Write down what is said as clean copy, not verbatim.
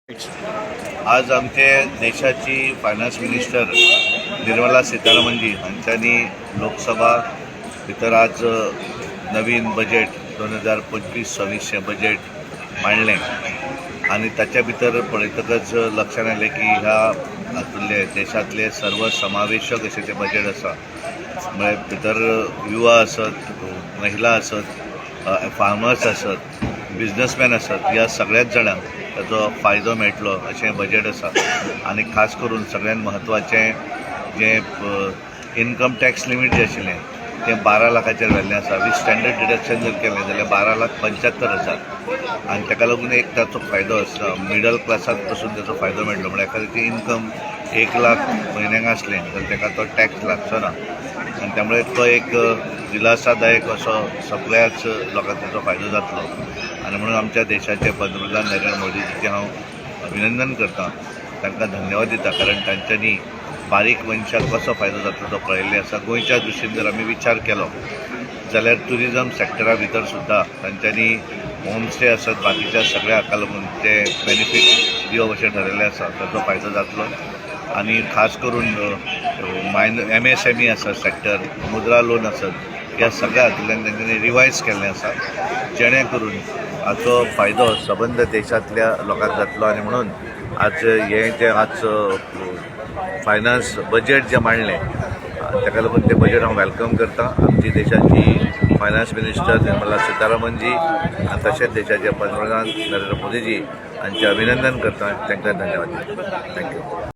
आज आमचे देशाची फायनान्स मिनिस्टर निर्मला सीतारामनजी हांच्यांनी लोकसभा भितर आज नवीन बजेट 2025-26 बजेट मांडलें आणि ताच्या भितर पळयतकच लक्षात आयलें की ह्या हातूंतले देशांतले सर्वसमावेशक अशें तें बजेट आसा. म्हळ्यार भितर युवा आसत, महिला आसत, फार्मर्स आसत, बिझनसमॅन आसत, ह्या सगळ्याच जाणांक ताचो फायदो मेळटलो अशें बजेट आसा. आनी खास करून सगळ्यात म्हत्वाचें जें इन्कम टॅक्स लिमीट जें आशिल्लें तें 12 लाखाचेर व्हेल्लें आसा. वीथ स्टँडर्ड डिडक्शन जर केलें जाल्यार 12,75,000 आनी ताका लागून एक ताचो फायदो आसा. मिडल क्लासाक पसून ताचो फायदो मेळटलो. म्हळ्यार एखाद्याची इन्कम 1 लाख म्हयन्याक आसलें जाल्यार ताका तो टॅक्स लागचो ना आनी त्यामुळे तो एक दिलासादायक असो सगळ्याच लोकांक ताचो फायदो जातलो. आनी म्हणून आमच्या देशाचे पंतप्रधान नरेंद्र मोदीजीचें हांव अभिनंदन करतां, तांकां धन्यवाद दिता, कारण तांच्यांनी बारीक मनशाक कसो फायदो जातलो तो पळयल्लें आसा. गोंयच्या दृश्टीन जर आमी विचार केलो जाल्यार टुरिजम सॅक्टरा भितर सुद्दां तांच्यांनी होम स्टे आसत, बाकीच्या सगळ्या हाका लागून ते बेनिफीट दिवप अशें ठरयल्लें आसा. ताचो फायदो जातलो. आनी खास करून MSME आसत सॅक्टर, मुद्रा लोन आसत, ह्या सगळ्या हातूंतल्यान तांच्यांनी रिवायज केल्लें आसा, जेणे करून हाचो फायदो सबंद देशांतल्या लोकांक जातलो. आनी म्हणून आज हें जें आज फायनान्स बजेट जें मांडलें ताका लागून तें बजेट हांव वेलकम करतां. आमची देशाची फायनान्स मिनिस्टर निर्मला सीतारामनजी आनी तशेंच देशाचे पंतप्रधान नरेंद्र मोदीजी हांचें अभिनंदन करतां. तांकां धन्यवाद दिता. थँक्यू.